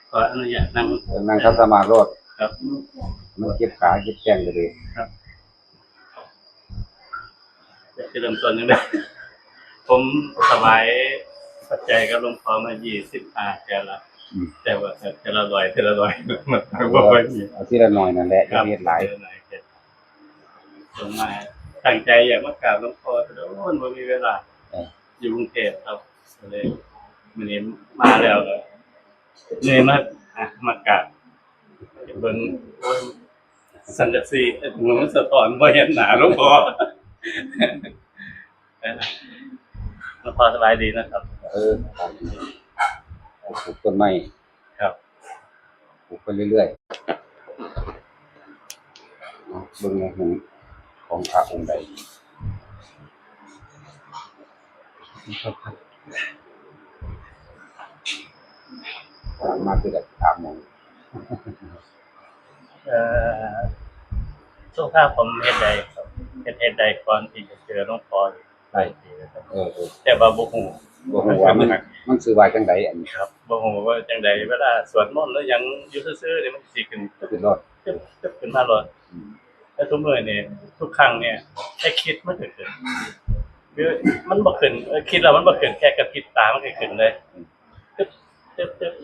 ขออนุญาตนั่งคับสมาธิครับมันเก็บขาเก็บแข้งเลยครับจะเริ่มต้นยังไงผมถวายปัจจัยกับหลวงพ่อมา25แค่ละแต่ว่าแต่ละร้อยมันบ่ค่อยมีเอาทีละหน่อยนั่นแหละจะเฮ็ดหลายผมมาตั้งใจอยากมากราบหลวงพ่อแต่ว่ามันบ่มีเวลาอยู่กรุงเทพครับเลยมื้อนี้มาแล้วก็เหนื่อยมากมากราบเบิ่งโอ้ยสังกะสีมันสะท้อนบ่เห็นหน้าหลวงพ่อหลวงพ่อสบายดีนะครับปลูกต้นไม้ครับปลูกไปเรื่อยๆเบิ่งในหนึ่งของพระองค์ใดมาคือแบบถามมองช่วงข้าวผมเฮ็ดใดครับเฮ็ดใดก่อนที่จะเจอหลวงพ่อได้ทีนะครับแต่ว่าบ่ฮู้ว่ามันสื่อว่าจังไดอันนี้ครับบ่ฮู้ว่าจังไดเวลาสวดมนต์แล้วยังอยู่ซื่อๆนี่มันสิขึ้นรอดขึ้นมารอดแต่ทุกมื้อนี่ทุกครั้งเนี่ยแค่คิดมันก็ขึ้นคือมันบ่ขึ้นคิดแล้วมันบ่ขึ้นแค่กระพริบตามันก็ขึ้นเลยตึ๊บ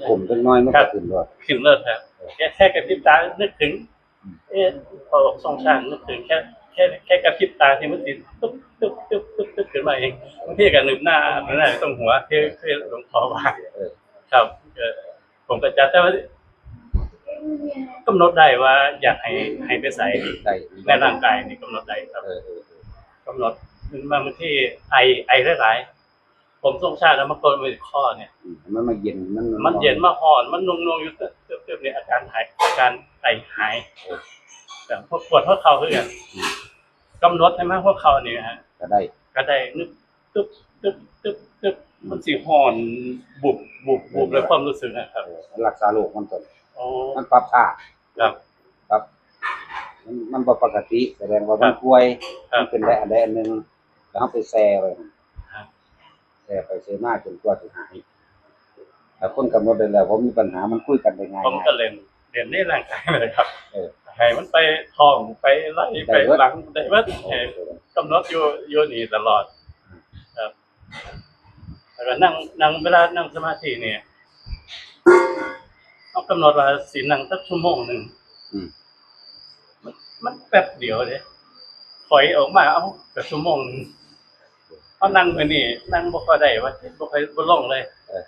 ผมจังน้อยมันก็ขึ้นรอดขึ้นเลิศครับแค่กระพริบตานึกถึงพอทรงชาตินึกถึงแค่กระพริบตาที่มันติดตุ๊บขึ้นมาเองบางทีก็นึกหน้าต้องหัวคือหลวงพ่อว่าครับผมก็จะแต่ว่ากำหนดได้ว่าอยากให้ไปใส่ในร่างกายนี่กำหนดได้ครับกำหนดบางที่ไอหลายๆผมทรงชาติแล้วมากดไปข้อเนี่ยมันมาเย็นมันเย็นมาห่อนมันนงอยู่ตึ๊บเนี่ยอาการไอหายแต่พวกปวดข้อเข่าคือกันกำหนดใช่ไหมพวกเข่านี่ฮะก็ได้นึกตึ๊บมันสิห่อนบุบเลยความรู้สึกนะครับรักษาโรคมันต้นมันปรับท่าครับมันบ่ปกติแสดงว่ามันป่วยมันเป็นได้อันใดอันนึงแล้วเฮาไปแซ่ไว้แซ่ไปแซ่มาจนกว่าสิหายถ้าคนกำหนดได้แล้วผมมีปัญหามันคุยกันได้ง่ายผมก็เรียนในร่างกายเลยครับให้มันไปท้องไปไล่ไปหลังได้เบิดกำหนดอยู่นี่ตลอดครับแล้วก็นั่งเวลานั่งสมาธิเนี่ยต้องกำหนดว่าสินั่งสักชั่วโมงนึงมันแป๊บเดียวเด้ถอยออกมาเอาแต่ชั่วโมงนึงเพราะนั่งมื้อนี้นั่งบ่ค่อยได้ว่าบ่ค่อยบ่ลงเลย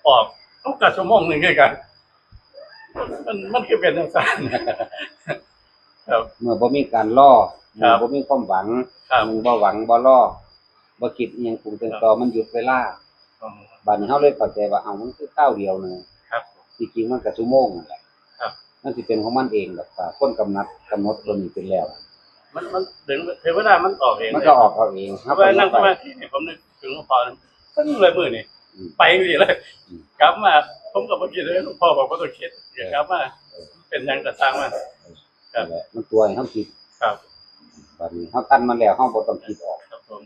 ออกเอาก็ชั่วโมงนึงคือกันมันคือเป็นจังซั่นครับเมื่อบ่มีการล่อบ่มีความหวังบ่หวังบ่ล่อบ่คิดอีหยังปรุงแต่งต่อมันหยุดเวลาบัดนี้เฮาเลยเข้าใจว่ามันคือคราวเดียวนึงครับจริงๆมันก็ชั่วโมงนั่นแหละครับมันสิเป็นของมันเองดอกว่าคนกำหนดตัวนี้เป็นแล้วมันถึงเวลามันออกเองมันก็ออกเอาเองครับว่านั่งสมาธิเนี่ยผมนึกถึงหลวงพ่อตึ้งเลยมื้อนี่ไปสิเลยกลับมาผมก็บ่คิดเลยหลวงพ่อบอกว่าต้องคิดกลับมาเป็นหยังก็สร้างมาครับมันตัวให้เฮาคิดครับบัดนี้เฮาตันมันแล้วเฮาบ่ต้องคิดออกครับผม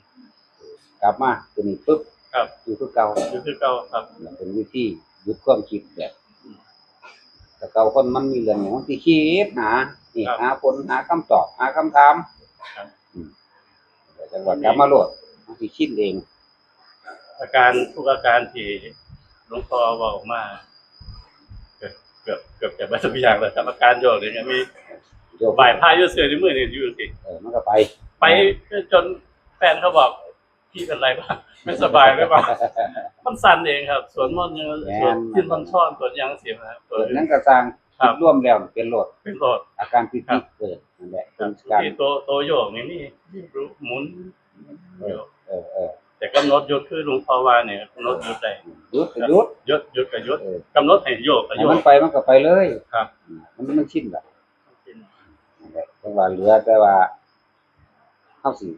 กลับมาตัวนี้ปึ๊บครับอยู่คือเก่าครับเป็นวิธีหยุดความคิดแบบแต่เก่าคนมันมีเรื่องหยังมันสิคิดหาผลหาคำตอบหาคำถามจังหวะกลับมาโลดมันสิคิดเองทุกอาการที่หลวงพ่อบอกมาเกือบจะบ่ทุกอย่างเลยครับอาการโยกเนี่ยมีบ่ายพาอยู่เสือในมือนี่อยู่สิมันก็ไปจนแฟนเขาบอกพี่เป็นไรบ้างไม่สบายหรือเปล่ามันสั่นเองครับสวนมนต์ยังสวนที่มันช่อนสวนยังเสียครับนั้นก็สร้างร่วมแล้วเป็นโรคอาการพิษเกิดนั่นแหละเป็นการที่โตโยกนี่รู้หมุนแต่กำหนดหยุดคือหลวงพ่อว่าเนี่ยกำหนดหยุดได้หยุดกับหยุดกำหนดให้โยกมันไปมันก็ไปเลยครับมันชินแหละนั่นแหละจังหวะเหลือแต่ว่าเฮาสิ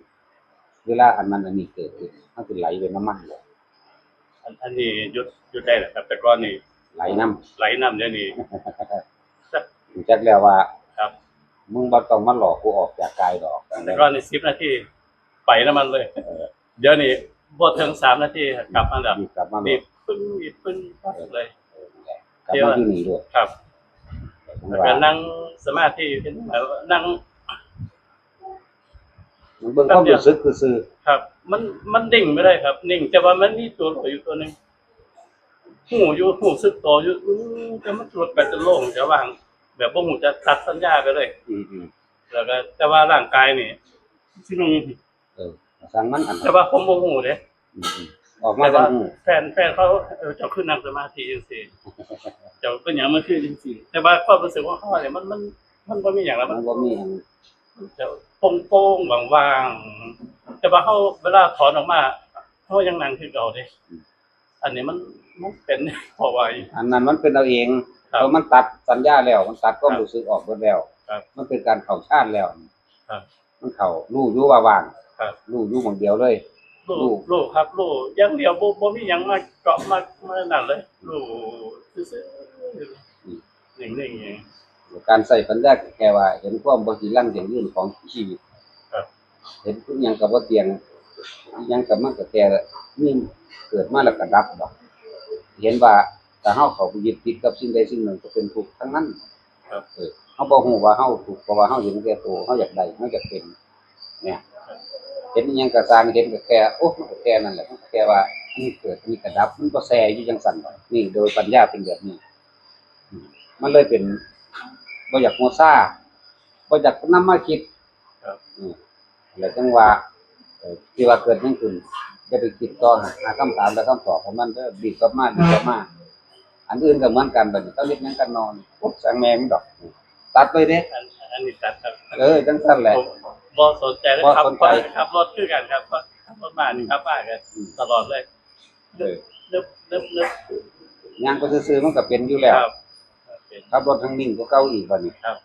เวลาอันนี้เกิดขึ้นเฮาสิไหลไปน้ำมันเลยอันนี้หยุดได้แหละครับแต่ก่อนนี่ไหลน้ำเดี๋ยวนี้จักแล้วว่าครับมึงบ่ต้องมาหลอกกูออกจากกายดอกแต่ก่อนนี่10นาทีไปน้ำมันเลยเดี๋ยวนี้บ่ถึง3นาทีกลับมาแล้วนี่ปึ๊ ปึ้งเลย กลับมาที่นี่ด้วย ครับ จัง แล้ว ว่า ก็นั่งสมาธิเป็นแบบว่านั่ง มันเบิ่งความรู้สึกซื่อ ครับ มันดิ่งไม่ได้ครับนิ่งแต่ว่ามันมีตัวเราอยู่ตัวหนึงหูสึกตัวอยู่แต่มันตรวจไปจะโล่งจะวาง แบบบ่หูจะตัดสัญญาไปเลย อืม แล้วก็แต่ว่าร่างกายนี่สิลง สร้างมันอัน แต่ว่าผมบ่ฮู้เด้ อืมออกมา แต่ จั ว่าง หู แฟนเขาเจ้าคือนั่งสมาธิจังซี่เจ้าเป็นหยังมันคือจังซี่แต่ว่าความรู้สึกของเขาเนี่ยมันบ่มีหยังแล้ว มั มัน น บ่มีอัน จะโป่งๆว่างๆแต่ว่าเขาเวลาถอนออกมาเขายังนั่งคือเก่าเด้อันนี้มันเป็นเพราะว่า อันนั้นมันเป็นเอาเอง ครับ เพราะมันตัดสัญญาแล้ว มันตัดความรู้สึกออกหมดแล้ว ครับ มันเป็นการเข้าฌานแล้ว ครับ มันเข้ารู้อยู่ว่าว่าง ครับ รู้อยู่หม้องเดียวเลย ลูกครับลูกอย่างเดียวบ่มีหยังมาเกาะมานั่นเลยลูกซื่อๆนิ่งๆอย่างนี้ การใส่ปัญญาแค่ว่าเห็นความบ่สิรั่งอย่างยืนของชีวิต ครับ เห็นทุกอย่างก็บ่เที่ยงอิหยังก็มันก็แก่มีเกิดมาแล้วก็ดับบ่เห็นว่าถ้าเฮาเข้าไปยึดติดกับสิ่งใดสิ่งหนึ่งก็เป็นทุกข์ทั้งนั้น ครับ เฮาบ่ฮู้ว่าเฮาทุกข์เพราะว่าเฮาเห็นแก่ตัวเฮาอยากได้เฮาอยากเป็นเนี่ยเห็นอิหยังก็สร้างเห็นก็แค่โอ้มันก็แค่นั้นแหละมันก็แค่ว่าอันนี้เกิดอันนี้ก็ดับมันก็แซ่อยู่จังซั่นนี่โดยปัญญาเป็นแบบนี้มันเลยเป็นบ่อยากมัวซ่าบ่อยากนำมาคิด ครับ แล้วจังว่าที่ว่าเกิดยังขึ้นจะไปคิดต่อหาคำถามและคำตอบของมันเด้อดีกลับมาอันอื่นก็เหมือนกันบัดนี้ต้องเฮ็ดหยังกันนอนปุ๊บสังแม่มันดอก ตัดเลยเด้ อันนี้ตัดครับ จังซั่นแหละ ผมบ่สนใจเลย บ่ ครับ สนใจ ขับรถคือกันครับขับรถมานี่ครับมากันตลอดเลย เออ นึก ย่างไปซื่อๆมันก็เป็นอยู่แล้ว ครับเป็น ขับรถทั้งนิ่งก็เก่าอีกบัดนี้ ครับ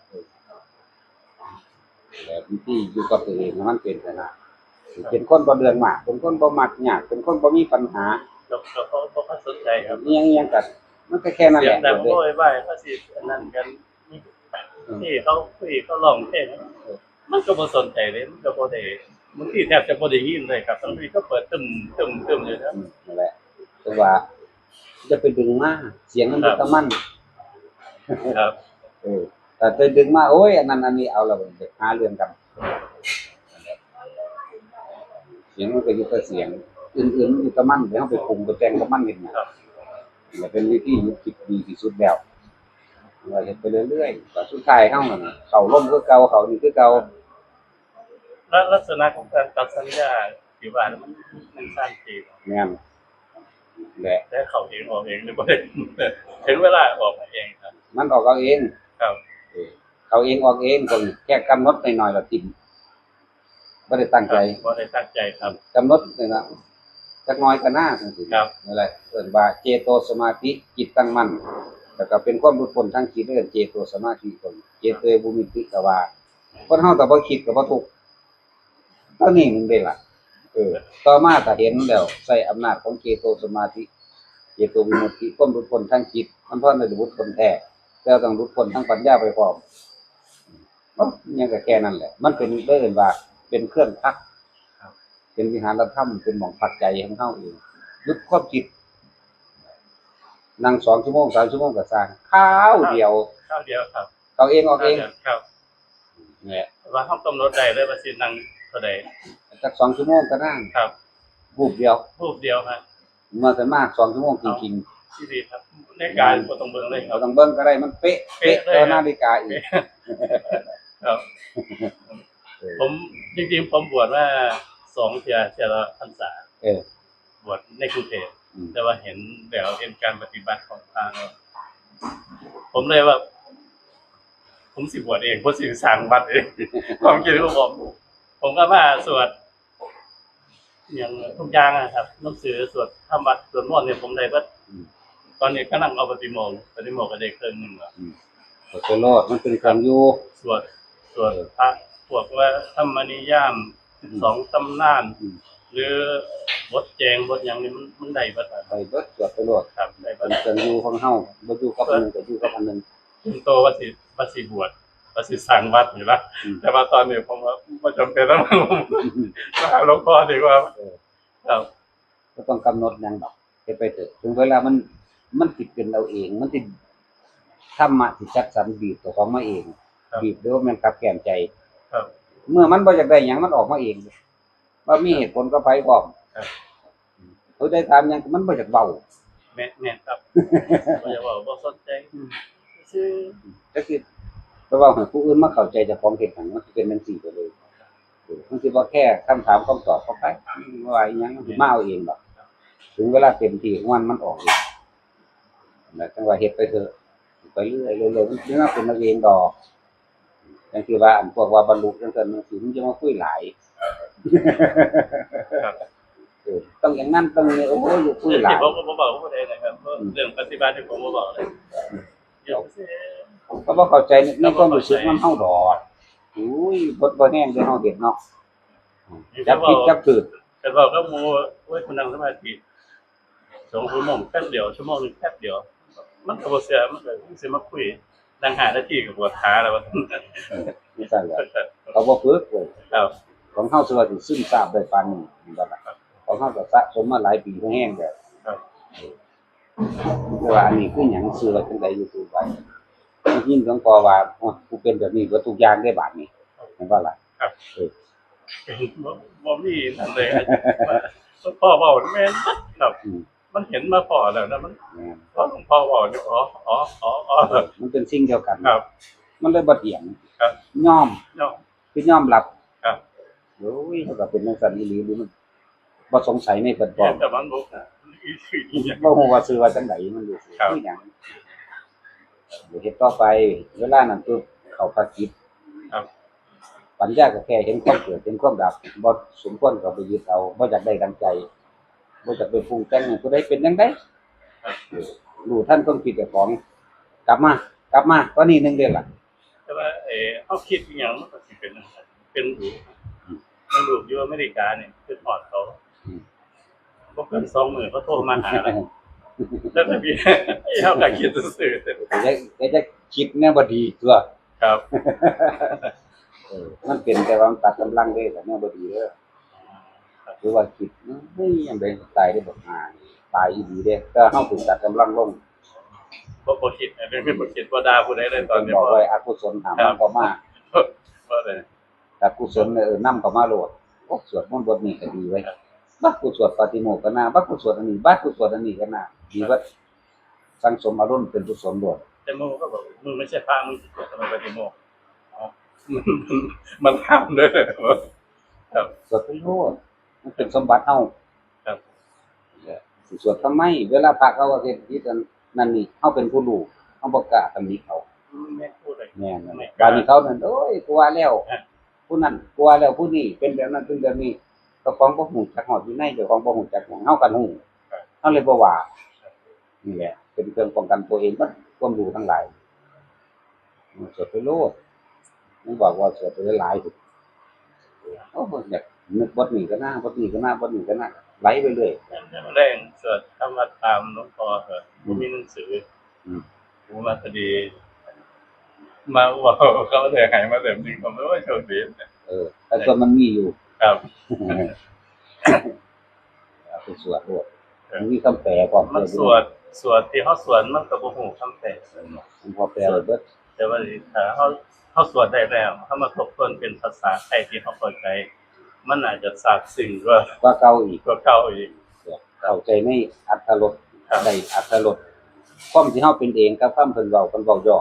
แบบที่อยู่กับตัวเองมันเป็นขนาดเป็นคนบ่เรื่องมากเป็นคนบ่มักยากเป็นคนบ่มีปัญหา แล้วเขาบ่สนใจครับ อิหยังกันมันก็แค่นั้น เสีย แห ง ละ ดัง เด้ โวยวายเขาสิอันนั้นกันที่เขาคุยเขาร้องเพลงมันก็บ่สนใจเลยมันก็บ่ได้บางทีแทบจะบ่ได้ยินเลยครับบางทีก็เปิดตึมอยู่นะ นั่นแหละแต่ว่าจะไปดึงมาเสียงมันบ่ตะมัน ครับ แต่ไปดึงมาโอ้ยอันนั้นอันนี้เอาแล้วเด็กหาเรื่องกันเสียงมันก็อยู่กับเสียงอื่นๆอยู่กับมันเดี๋ยวเฮาไปปรุงไปแต่งกับมันเฮ็ดหยัง ครับ นี่เป็นวิธียุติดีที่สุดแล้วว่าเฮ็ดไปเรื่อยๆก็สุดท้ายเฮานั่นน่ะเข้าร่มคือเก่าเข้านี่คือเก่า แล้วลักษณะของการตัดสัญญาที่ว่ามันสร้างจริง แม่นแหละ แต่เขาเองออกเองหรือบ่ได้ถึงเวลาออกมาเองครับ มันออกเอาเอง ครับ เขาเองออกเองคนแค่กำหนดหน่อยๆแล้วทิ่มบ่ได้ตั้งใจ บ่ได้ตั้งใจครับ กำหนดนี่นะจักหน้อยก็น่าจังซี่ ครับ นั่นแหละเอิ้นว่าเจโตสมาธิจิตตั้งมั่นแล้วก็เป็นความหลุดพ้นทางจิตเอิ้นเจโตสมาธิคนเจโตบุมิติก็ว่าคนเฮาก็บ่คิดก็บ่ทุกข์เท่านี้นึงได้ล่ะต่อมาถ้าเห็นแล้วใช้อำนาจของเจโตสมาธิเจโตวิมุตติความหลุดพ้นทางจิตมันพอได้หลุดพ้นแท้แต่ต้องหลุดพ้นทางปัญญาไปพร้อมยังก็แค่นั้นแหละมันเป็นเอิ้นว่าเป็นเครื่องพักเป็นวิหารธรรมเป็นหม่องพักใจของเฮาเองหยุดความคิดนั่ง2ชั่วโมง3ชั่วโมงก็สร้างข้าวเดียว ข้าวเดียวครับ เขาเองออกเอง ครับ เนี่ย ว่าเฮากำหนดได้เลยว่าสินั่งเท่าใด สัก2ชั่วโมงก็นั่ง ครับ รูปเดียว รูปเดียวครับ มาแต่มาก2ชั่วโมงจริง ที่ดีครับในการบ่ต้องเบิ่งเลย ๆ ครั บ่ บ ต้องเบิ่งก็ได้มันเป๊ะ เป๊ะเลย ต่อนาฬิกาอีก ครับ ผมจริงๆผมบวชมา2เทื่อละพรรษา เออบ วชในกรุงเทพ อืม แต่ว่าเห็นแล้วเห็นการปฏิบัติของทางผมเลยว่า ผมสิบวชเองผมสิสร้างวัดเอง ความคิดของผมก็มาสวดอย่างทุกอย่างนะครับหนังสือสวดธรรมะสวดมนต์เนี่ยผมได้ว่าตอนนี้กำลังเอาปฏิโมกข์ก็ได้เครื่องหนึงแล้ว ก็เป็นโลดมันเป็นความอยู่ สวดพระพวกว่าธรรมนิยาม12ตำนาน หรือบทแจงบทหยังนี่มันได้บ่ครับ ไปเบิดสวดไปโลด ครับได้บ่ เป็นเครื่องอยู่ของเฮาบ่อยู่กับอันหนึงก็อยู่กับอันหนึง ถึงโตว่าสิบวชว่าสิสร้างวัดอยู่ละแต่ว่าตอนนี้ผมว่าบ่จำเป็นต้องมาหาหลวงพ่อดีกว่าครับ ก็ต้องกำหนดหยังดอก ฮ็ดไปเถอะถึงเวลามันสิเป็นเอาเองมันสิธรรมะสิจัดสรรบีบตัวของมาเองบีบโดยว่ามันกับแก้มใจ ครับ เมื่อมันบ่อยากได้หยังมันออกมาเองว่ามีเหตุผลก็ไปพร้อม ครับ เขาได้ถามหยังมันบ่อยากเว้า แม่นครับบ่จะบอกบ่สนใจซื่อ ก็คือเพราะว่าให้ผู้อื่นมาเข้าใจเจ้าของเฮ็ดหยังมันสิเป็นจังซี่ไปเลยมันสิบ่แค่คำถามคำตอบเข้าไปว่าอีหยังมันสิมาเอาเองดอกถึงเวลาเต็มที่ของมันออกเองแล้วจังว่าเฮ็ดไปเถอะไปเรื่อยๆมันสิมาเป็นมาเองดอกจังซี่ว่าอันพวกว่าบรรลุจังซั่นจังซี่มันจะมาคุยหลาย ครับ ต้องอย่างนั้นต้องนี่โอ้โหอยู่คุยหลาย ผมบ่บอกบ่ได้นะครับเพราะเรื่องปฏิบัติที่ผมบ่บอกเลยเดี๋ยว ก็บ่เข้าใจในความรู้สึกมันเฮาดอกอุ้ยบ่แห้งเด้เฮาเด็ดเนาะจับผิดจับถูก แต่บอกก็โมโอ้ยคุณนั่งสมาธิ2 ชั่วโมงแป๊บเดียวชั่วโมงนึงแป๊บเดียวมันก็บ่เสียมันก็สิมาคุยนั่ง5 นาทีก็ปวดขาแล้วว่า นี่ซั่นแหละเขาบ่ฝึกเว้ย ครับ ของเฮาสิว่าสิซึมซาบได้ปานนี้นี่บ่ล่ะของเฮาก็สะสมมาหลายปีแห้งแล้ว ครับ แต่ว่าอันนี้คือหยังซื้อว่าจังไดอยู่ตัวไปยินหลวงพ่อว่าโอ้กูเป็นแบบนี้เบิดทุกอย่างได้บาดนี้เห็นบ่ล่ะ ครับบ่มีนั่นเลยพ่อเว้าแม่นครับมันเห็นมาพอแล้วนะมัน แม่น พอหลวงพ่อเว้านี่อ๋อ มันเป็นสิ่งเดียวกัน ครับ มันเลยบ่เถียง ครับ ยอม เนาะ คือยอมรับ ครับ โอ้ยเขาก็เป็นจังซั่นอีหลีหรือมันบ่สงสัยในเพิ่นบ่ แต่มันบ่อีหยัง บ่ฮู้ว่าซื้อว่าจังไดมันอยู่ซื่อ ครับ คือหยังเดี๋ยวเฮ็ดต่อไป เวลานั้นปึ๊บเข้าภารกิจ ครับ ปัญญาก็แค่เห็นความเกิดเห็นความดับบ่สมควรก็ไปยึดเอาบ่อยากได้ดังใจบ่อยากไปปรุงแต่งให้ผู้ใดเป็นจังไดรู้ทันความคิดเจ้าของกลับมาก็นี่นึงเด้อล่ะ แต่ว่าเฮาคิดอีหยังมันก็สิเป็นเป็นรูปอยู่อเมริกาเนี่ยคือพอดเขาบ่เกิน2 มื้อเขาโทรมาหาแล้วแต่พี่เฮาก็คิดซื่อๆ แต่จะคิดแนวบ่ดีตัว ครับ มันเป็นแต่ว่ามันตัดกำลังได้แต่แนวบ่ดีเด้อหรือว่าคิดเฮ้ยยังไดตายได้บ่หาตายอีหลีเด้ก็เฮาถูกตัดกำลังลง บ่คิดเป็นบ่คิดบ่ด่าผู้ใดเลยตอนนี้ บอก บ่ ไว้อกุศลหามันเข้ามา บ่ได้ แต่กุศลเนี่ยนำเข้ามาโลดโอ้สวดมนต์บทนี้ก็ดีไว้บักกูสวดปาฏิโมกข์ก็น่าบักกูสวดอันนี้บักกูสวดอันนี้ก็น่าดีว่าสังสมอารมณ์เป็นกุศลโลด แต่มึงก็บอกมึงไม่ใช่พระมึงสิทำไมปฏิโมกข์อ๋อมันห้ามด้วยครับ สวดไปโลดมันเป็นสมบัติเฮา ครับ สิสวดทำไมเวลาพระเขาว่าเฮ็ดที่นั่นนี่เฮาเป็นผู้รู้เฮาบ่กล้าตำหนิเขา ไม่พูดเลย แม่นบาดนี้เขานั่นโอ้ยกลัวแล้วผู้นั้นกลัวแล้วผู้นี้เป็นแบบนั้นเป็นแบบนี้เจ้าของบ่ฮู้จักฮอดอยู่ในเจ้าของบ่ฮู้จักหยังเฮากันฮู้เฮาเลยบ่ว่านี่แหละเป็นเครื่องป้องกันตัวเองมันความรู้ทั้งหลายสวดไปโลดมันบอกว่าสวดไปหลายๆสิโอ้อยากนึกบทนี้ก็น่าบทนี้ก็น่าบทนี้ก็น่าไหลไปเรื่อย แรงสวดธรรมตามหลวงพ่อเหอะมีหนังสือผมมาพอดีมาบอกเขาเลยหายมาแบบนึงผมไม่ว่าโชคดี แต่ส่วนมันมีอยู่ ครับ เอาไปสวดโลดมันมีคำแปลพร้อม มันสวดที่เขาสวดมันก็บ่ฮู้คำแปล มันพอแปลไว้เบิด แต่ว่าถ้าเขาสวดได้แล้วเขามาทบทวนเป็นภาษาไทยที่เขาเข้าใจมันอาจจะซาบซึ้งกว่า ว่าเก่าอีก เก่าอีก เข้าใจในอรรถรสได้อรรถรสความที่เฮาเป็นเองกับความเพิ่นเว้าย่อ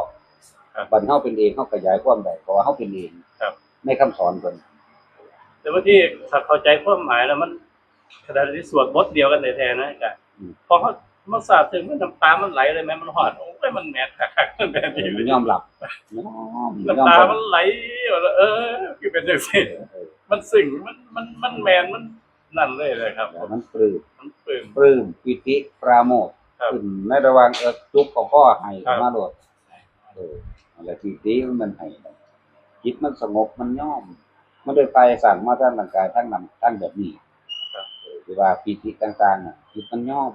บัดเฮาเป็นเองเฮาขยายความได้เพราะว่าเฮาเป็นเอง ครับ ในคำสอนเพิ่น แต่บางทีถ้าเข้าใจความหมายแล้วมันขณะที่สวดบทเดียวกันแท้ๆนะกะพอเขามันทราบถึงมันน้ำตามันไหลเลยแม่มันหอดโอ้ยมันแม่นคักๆมันแบบนี้ มันยอมรับยอม น้ำตามันไหลคือเป็นจังซี่มันซึ้งมันแม่นมันนั่นเลยครับ มันปลื้ม มันปลื้ม ปลื้มปิติปราโมทย์ ครับ ขึ้นในระหว่างจุกกับพ่อให้มาโลดนั่นแหละปิติมันให้จิตมันสงบมันยอมมันโดยไปสั่งมาทางร่างกายทั้งนั้นทั้งแบบนี้หรือว่าปิติต่างๆน่ะจิตมันยอม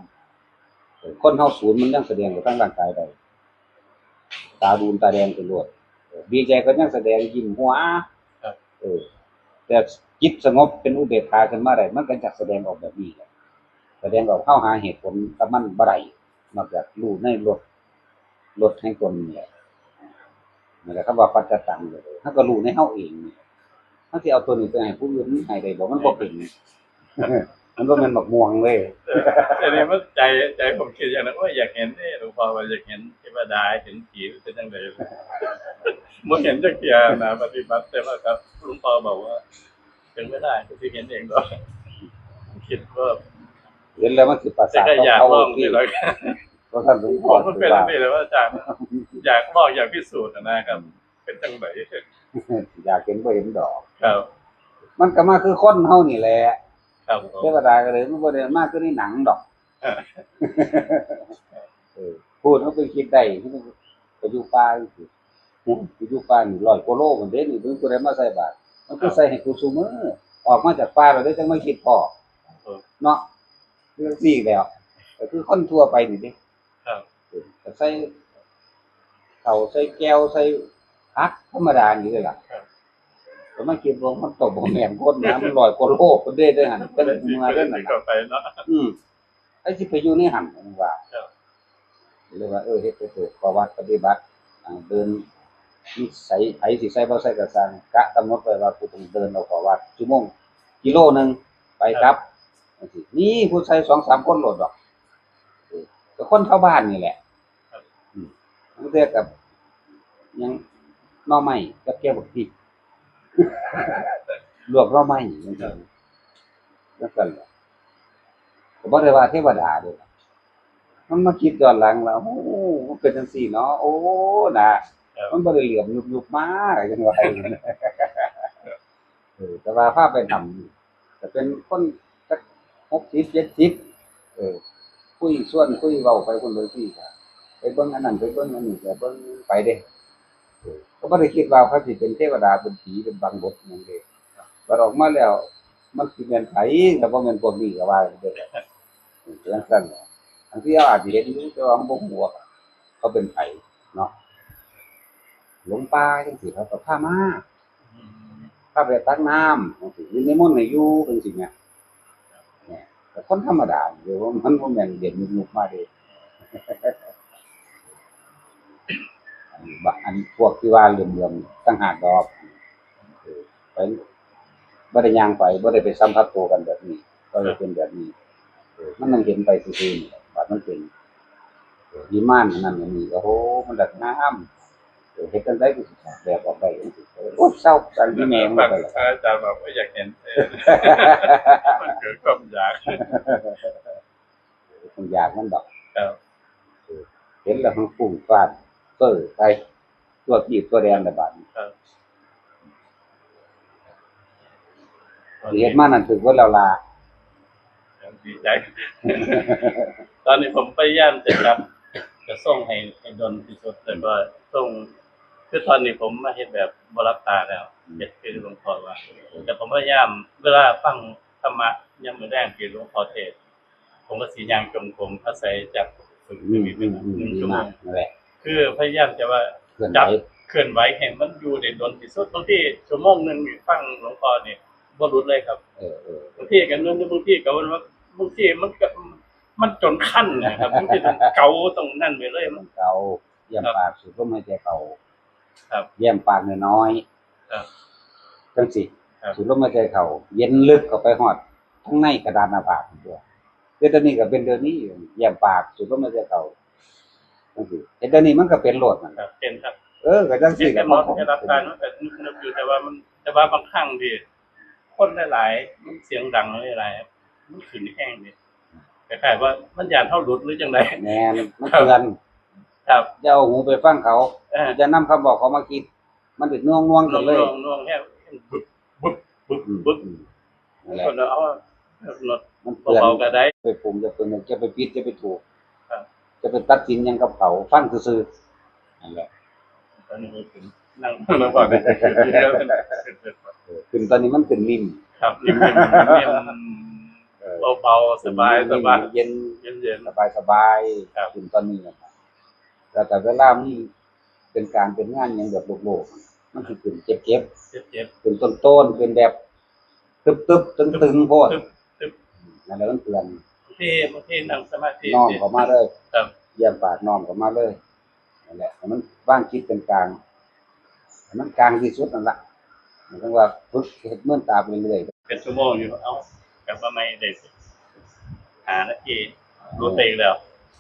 คนเฮาศูนย์มันยังแสดงกับทั้งร่างกายได้ตาดูนตาแดงเป็นรวดดีใจก็ยังแสดงยิ้มหัวแต่จิตสงบเป็นอุเบกขาขึ้นมาได้มันก็จะแสดงออกแบบนี้แหละ แสดงว่าเข้าหาเหตุผลกับมันบ่ได้นอกจากรู้ในรถแห่งตนนี่แหละนั่นแหละครับว่าปัจจตังเลยถ้าก็รู้ในเฮาเองถ้าสิเอาตัวนี้ไปให้ผู้อื่นให้ได้บ่มันบ่เป็นมันบ่แม่นบักม่วงเลย แต่นี่มันใจผมคิดอย่างนั้นว่าอยากเห็นหลวงพ่อว่าอยากเห็นเทวดาเห็นผีเป็นจังได๋บ่เห็นจักเที่ยนะปฏิบัติแต่ว่าครับหลวงพ่อบอกว่าถึงเวลาจะสิเห็นเองดอกคิดว่า เห็นแล้วมันสิประ แต่ สาท ก็อยากลอง ที่ นี่แหละ เพราะท่านหลวง ผ พ่อ มมันเป็นอะไรเลยว่าอาจารย์อยากลองอยากพิสูจน์นะครับ เป็นจังได๋ อยากเห็นบ่เห็นดอก ครับ มันก็มาคือคนเฮานี่แหละ ครับผม เทวดาก็เลยมันบ่ได้มาคือในหนังดอกพูดเขาไปคิดได้ที่มันไปอยู่ป่าสิไปอยู่ป่านี่100กว่าโลมันเด้นี่เพิ่นก็ได้มาใส่บาตรมันก็ใส่ให้กูซุมื้อออกมาจากป่าแล้วได้จังมาคิดพอเนาะคือสี่แล้วก็คือคนทั่วไปนี่เด้ ครับ ก็ใส่ข้าวใส่แก้วใส่ผักธรรมดานี่เลยล่ะก็มาคิดว่ามันตกบ่แม่นคนนะมัน100กว่าโลเพิ่นเด้เด้อหั่นเพิ่นเมือเด้อนั่น ก็ น่ะ ไปเนาะ ไอ้สิไปอยู่ในหั่นมันว่า ครับ เลยว่าเฮ็ดไปเถอะประวัติปฏิบัติเดินนิสัยไผสิใส่บ่ใส่ก็สร้างกะกำหนดไว้ว่ากูต้องเดินเอาประวัติชั่วโมงกิโลนึงไปกลับจังซี่นี่ผู้ใส่ 2-3 คนโลดดอกก็คนชาวบ้านนี่แหละมันเรียกกับยังหน่อไม้กับแก้วบักพริก ลวกหน่อไม้จังซี่แล้วกันแหละก็บ่ได้ว่าเทวดาเด้อมันมาคิดย้อนหลังแล้วโอ้มันเป็นจังซี่เนาะโอ้น่ะมันบ่ได้เหลื่อมยุบๆมาจังว่าแต่ว่าพาไปทำก็เป็นคนสัก60 70คุยชวนคุยเว้าไปคนโดยที่ก็ไปเบิ่งอันนั้นไปเบิ่งอันนี้ก็เบิ่งไปเด้ก็บ่ได้คิดว่าเขาสิเป็นเทวดาเป็นผีเป็นบางบทหยังเด้บัดออกมาแล้วมันสิแม่นไผก็บ่แม่นพวกนี้ก็ว่าเด้อจังซั่นบางทีเราอาจสิเห็นอยู่แต่ว่าบ่ฮู้ว่าเขาเป็นไผเนาะหลงป่าจังซี่เขาก็พามาพาไปตักน้ำจังซี่นิมนต์ให้อยู่จังซี่แหมเนี่ยแต่คนธรรมดาเดี๋ยวมันบ่แม่นเด่นยุบๆมาเด้อันพวกที่ว่าเหลื่อมๆต่างหากดอกไปบ่ได้ย่างไปบ่ได้ไปสัมผัสตัวกันแบบนี้ก็เลยเป็นแบบนี้มันต้องเห็นไปซื่อๆนี่ว่ามันเป็นวิมานนั่นอันนี้โอ้โหมันดักงามเฮ็ดจังได๋ก็สิแบบออกได้จังซี่โอ้เศร้าจังที่แม่มัน ฟัง ไปแล้ว อาจารย์บอกว่าอยากเห็นมันเกิดความอยาก มันอยากมันดอก ครับ เห็นแล้วมันฟุ้งซ่านไปตัวจีบตัวแดงระบาดนี้ ครับ เฮ็ดมานั่นถึงว่าแล้วล่ะ ดีใจ ตอนนี้ผมพยายามจะส่งให้ดนที่สุดแต่ว่าส่งคือตอนนี้ผมมาเฮ็ดแบบบ่รับตาแล้วเฮ็ดคือหลวงพ่อว่าแต่ผมพยายามเวลาฟังธรรมะยามมื้อแลงที่หลวงพ่อเทศน์ผมก็สิย่างจงกรมอาศัยจับฝึกมีเป็น1ชั่วโมง นั่นแหละ คือพยายามจะว่า เคลื่อนไหว จับเคลื่อนไหวให้มันอยู่ในดนที่สุดบางทีชั่วโมงนึงนี่ฟังหลวงพ่อนี่บ่หลุดเลยครับ บางทีก็นึงบางทีก็ว่าบางทีมันก็มันจนขั้นนะครับบางทีต้องเกาตรงนั้นไปเลยมัน เก่าเยี่ยมปากสูดลมหายใจเก่า ครับ เยี่ยมปากน้อย ครับ ๆจังซี่ ครับ สูดลมหายใจเข้าเย็นลึกเข้าไปฮอดทั้งในกระดานหน้าผากตัวคือตอนนี้ก็เป็นเดือนนี้เยี่ยมปากสูดลมหายใจเข้าจังซี่แต่ตอนนี้มันก็เป็นโรคนั่น ครับเป็นครับ ก็จัง เห็ ซี่ นแต่หมอจะรับการมันก็นึกอยู่แต่ว่าบางครั้งที่คนหลายๆมันเสียงดังหลายๆมันขึ้นแห้งนี่คล้ายๆว่ามันยานเฮาหลุดหรือจังได แม่นมันเตือน ครับ อย่าเอาหูไปฟังเขา เออ จะนำคำบอกเขามาคิด มันเป็นน่วงๆกันเลย น่วงแค่บึบบึบบึบบึบ นั่นแหละ คนเอารถ มันเตือน เบาๆก็ได้ ไปปรุงจะเป็นจะไปผิดจะไปถูก ครับ จะไปตัดสินหยังกับเขาฟังซื่อๆนั่นแหละ ตอนนี้ถึงนั่งแล้วก็ได้ขึ้นตอนนี้มันขึ้นนิ่ม ครับนิ่มๆเบาๆสบาย เย็น เย็น สบาย ครับ ขึ้นตอนนี้นะครับแต่เวลามันเป็นการเป็นงานอย่างแบบโลกๆมันสิขึ้นเจ็บ ๆเจ็บ ๆเป็นต้นๆเป็นแบบตึบๆตึงๆโพด ตึบ นั่นแหละมันเตือน ๆ ที่นั่งสมาธิ น้อมเข้ามาเลย ครับ เยี่ยมบาดน้อมเข้ามาเลยนั่นแหละให้มันว่างคิดเป็นกลางให้มันกลางที่สุดนั่นล่ะหมายถึงว่าฝึกเฮ็ดมื่นตาไปเรื่อยๆ เป็นชั่วโมงอยู่เอากลับมาไม่ได้หานาทีรู้ตัวเองแล้ว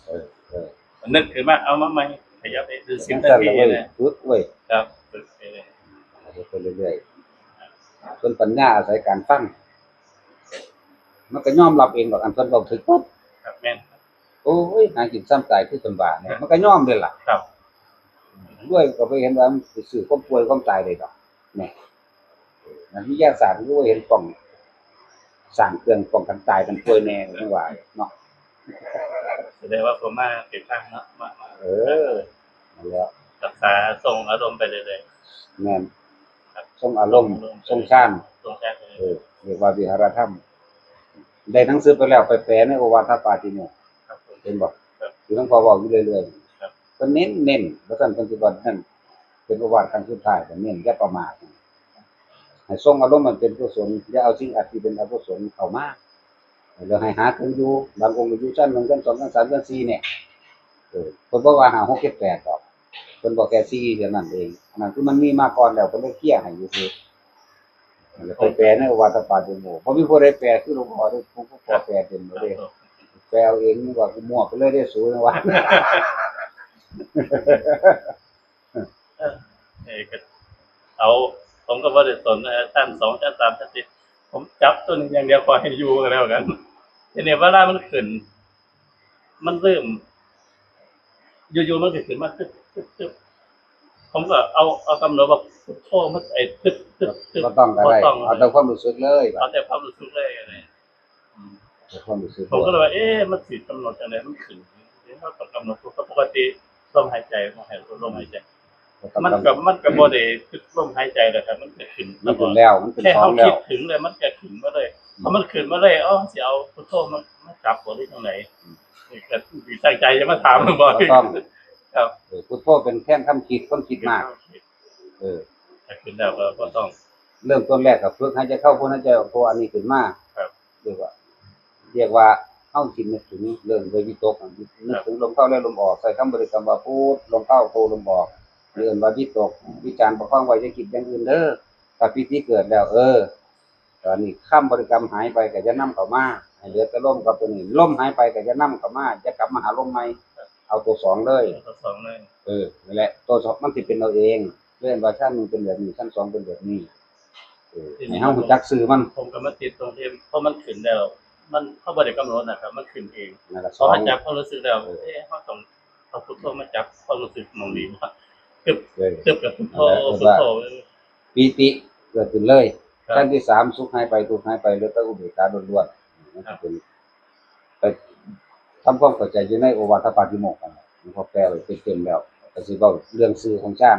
เออเออ นึกขึ้นมาเอามาใหม่ขยับไปดู10 นาที เว้ย นะ ฝึกเว้ย ครับฝึกไปเลย ไปเรื่อยๆส่วนปัญญาอาศัยการฟังมันก็ยอมรับเองดอกอันเพิ่นเว้าถึกปุ๊บ ครับแม่น โอ้ยหากินซ้ำตายคือคนบ้าเนี่ยมันก็ยอมเด้ล่ะ ครับ ด้วยก็ไปเห็นว่ามันสิซื้อความป่วยความตายได้ดอกนี่นักวิทยาศาสตร์มันก็เห็นป้องสร้างเครื่องป้องกันตายกันป่วยแน่จังว่าเนาะ แสดงว่าผมมาเก็บข้างเนาะมา เออนั่นแหละ รักษาส่งอารมณ์ไปเรื่อย แม่น ๆครับ ทรงอารมณ์ทรงชาญ ส่งแช่ไป เออเรียกว่าวิหารธรรมได้หนังสือไปแล้วไปแปลในโอวาทปาติโมกข์ ครับผม เห็นบ่ ครับ ที่หลวงพ่อเว้าอยู่เรื่อย ครับ ๆก็เน้นว่าซั่นเพิ่นสิว่านั่นเป็นโอวาทครั้งสุดท้ายก็เน้นอย่าประมาทให้ทรงอารมณ์มันเป็นกุศลอย่าเอาสิ่งอันที่เป็นอกุศลเข้ามาแล้วให้หาถึงอยู่บางองค์ก็อยู่ชั้น1ชั้น2ชั้น3ชั้น4เนี่ยเพิ่นบ่ว่าหา6 7 8ดอกเพิ่นบอกแค่4เท่านั้นเองอันนั้นคือมันมีมาก่อนแล้วเพิ่นเลยเคลียร์ให้ซื่อๆแล้วไปแปลในโอวาทปาติโมกข์บ่มีผู้ใดแปลคือหลวงพ่อเด้อผู้แปลเป็นบ่ได้ แปลเอาเองนี่ว่ากูมั่วไปเลยได้สูงว่า ก็เอาผมก็บ่ได้สนชั้น2ชั้น3ชั้น4ผมจับตัวนึงอย่างเดียวพอให้อยู่กันแล้วกันทีนี้เวลามันขึ้นมันเริ่มอยู่ๆมันก็ขึ้นมาตึ๊บผมก็เอากำหนดว่าพุทโธมันไอ้ตึ๊บ ก็ต้องก็ได้เอาแต่ความรู้สึกเลย เอาแต่ความรู้สึกเลยอะไร แต่ความรู้สึก ผมก็เลยว่ามันสิกำหนดจังได๋มันขึ้นเขาต้องกำหนดปกติลมหายใจบ่ให้ลมหายใจมันก็บ่ได้คือลมหายใจแหละครับมันก็ขึ้น มันเป็นแล้วมันเป็น แค่ ท้อ เขา งแล้ คิ ว ดถึงเลยมันก็ขึ้นมาเลยพอมันขึ้นมาเลยสิเอาพุทโธมาจับบ่ได้ตรงไหนนี่ก็ตั้งใจจะมาถามบ่ ก็ต้อง ครับ พุทโธเป็นแค่คำคิดคนคิดมากถ้าขึ้นแล้วก็ต้อง เริ่มต้นแรกก็ฝึกให้ใจเข้าพ้นให้ใจออกตัวอันนี้ขึ้นมา ครับ เรียกว่าเฮาคิดนึกถึงเรื่องโดยวิตกนึกถึงลมเข้าและลมออกใส่คำบริกรรมว่าพุทลมเข้าโทลมออกเรื่องว่าวิตกวิจารณ์ประคองไว้จะคิดอย่างอื่นเด้อถ้าปิติเกิดแล้วตอนนี้คำบริกรรมหายไปก็จะนำเข้ามาให้เหลือแต่ลมกับตัวนี้ลมหายไปก็จะนำเข้ามาจะกลับมาหาลมใหม่เอาตัวสองเลย ตัวสองเลย นั่นแหละตัวสองมันสิเป็นเราเองเรื่องว่าชั้น1เป็นแบบนี้ชั้น2เป็นแบบนี้ให้เฮารู้จักชื่อมัน ผมก็มาติดตรงที่พอมันขึ้นแล้วมันเขาบ่ได้กำหนดนะครับมันขึ้นเอง นั่นแหละ พ ส อ อง มาจับความรู้สึกแล้วเขาต้องเอาพุทโธมาจับความรู้สึกมองดีว่าตึบกับพุทโธปีติเกิดขึ้นเลย ครับ ขั้นที่3สุขหายไปทุกข์หายไปเหลือแต่อุเบกขาล้วนๆมันเป็นไปทำความเข้าใจอยู่ในโอวาทปาติโมกข์นั่นแหละมันพอแปลไว้เต็มๆแล้วก็สิเว้าเรื่องชื่อของฌาน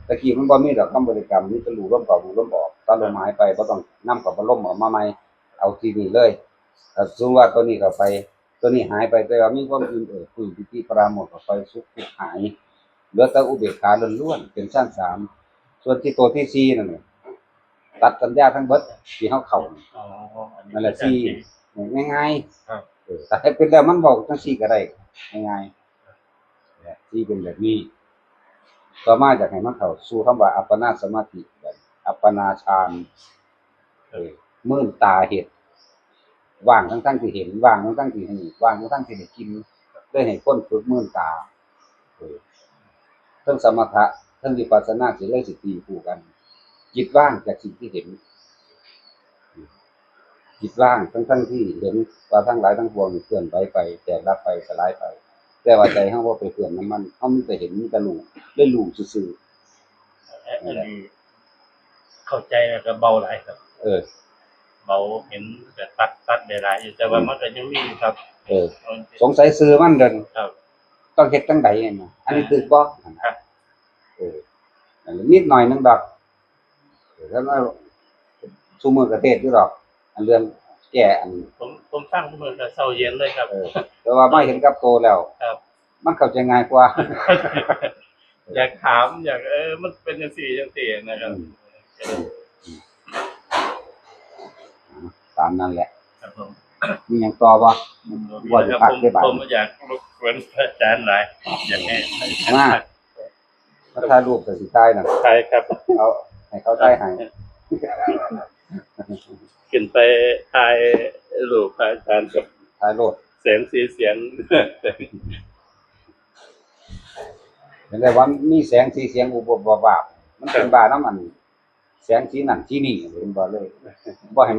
ตะกี้มันบ่มีดอกคำบริกรรมมีแต่รู้ลมเข้ารู้ลมออกตอนลมหายไปบ่ต้องนำกับลมออกมาใหม่เอาที่นี่เลยถ้าสมมุติว่าตัวนี้เข้าไปตัวนี้หายไปแต่ว่ามีความอื่นคุยปิติปราโมทย์เข้าไปสุขทุกข์หายเหลือแต่อุเบกขาล้วนๆเป็นชั้น3ส่วนที่ตัวที่4นั่นน่ะตัดสัญญาทั้งเบิดที่เฮาเข้านั่นแหละ4ง่ายๆแต่ให้เป็นแล้วมันบอกจังซี่ก็ได้ง่ายๆเนี่ยที่เป็นแบบนี้ต่อมาจากให้มันเข้าสู่คำว่าอัปปนาสมาธิแบบอัปปนาฌานมื่นตาเห็นว่างทั้งที่เห็นว่างทั้งที่เห็นว่างทั้งที่ได้กินได้ให้คนฝึกมื่นตาทั้งสมถะทั้งวิปัสสนาสิเลยสิตีคู่กันจิตว่างจากสิ่งที่เห็นจิตว่างทั้งที่เห็นว่าทั้งหลายทั้งปวงเคลื่อนไปแตกดับไปสลายไปแต่ว่าใจเฮาบ่ไปเคลื่อนน้ำมันเฮามีแต่เห็นมีแต่รู้ได้รู้ซื่อๆ อันนี้เข้าใจแล้วก็เบาหลายครับเบาเห็นแต่ตัดได้หลายอยู่แต่ว่ามันก็ยังมีครับสงสัยซื้อมันเดิน ครับ ต้องเฮ็ดจังได๋น่ะอันนี้ถูกบ่ ครับ อันนี้นิดหน่อยนึงดอกแล้วซุมื้อก็เทศอยู่ดอกอันเรื่องแก้อัน ผมสร้างมือกับเช้าเย็นเลยครับ แต่ว่ามาเห็นกับโตแล้ว ครับ มันเข้าใจง่ายกว่า อยากถามอยากมันเป็นจังซี่นะครับ ตามนั้นแหละ ครับผม มีหยังต่อบ่ว่าสิ ครับ พัก ผม ได้บาด ผมอยากรบกวนพระอาจารย์หลายอยากให้ มาถ้าถ่ายรูปก็สิตายน่ะ ใช่ครับ เอาให้เขาถ่ายให้ ขึ้นไปถ่ายรูปพระอาจารย์กับ ถ่ายโลด แสงสีเสียง เห็นได้ว่ามีแสงสีเสียงอุบบบาบมันเป็นบ้าน้ำมันแสงสีนั่นสีนี่เห็นบ่เลยบ่ให้มัน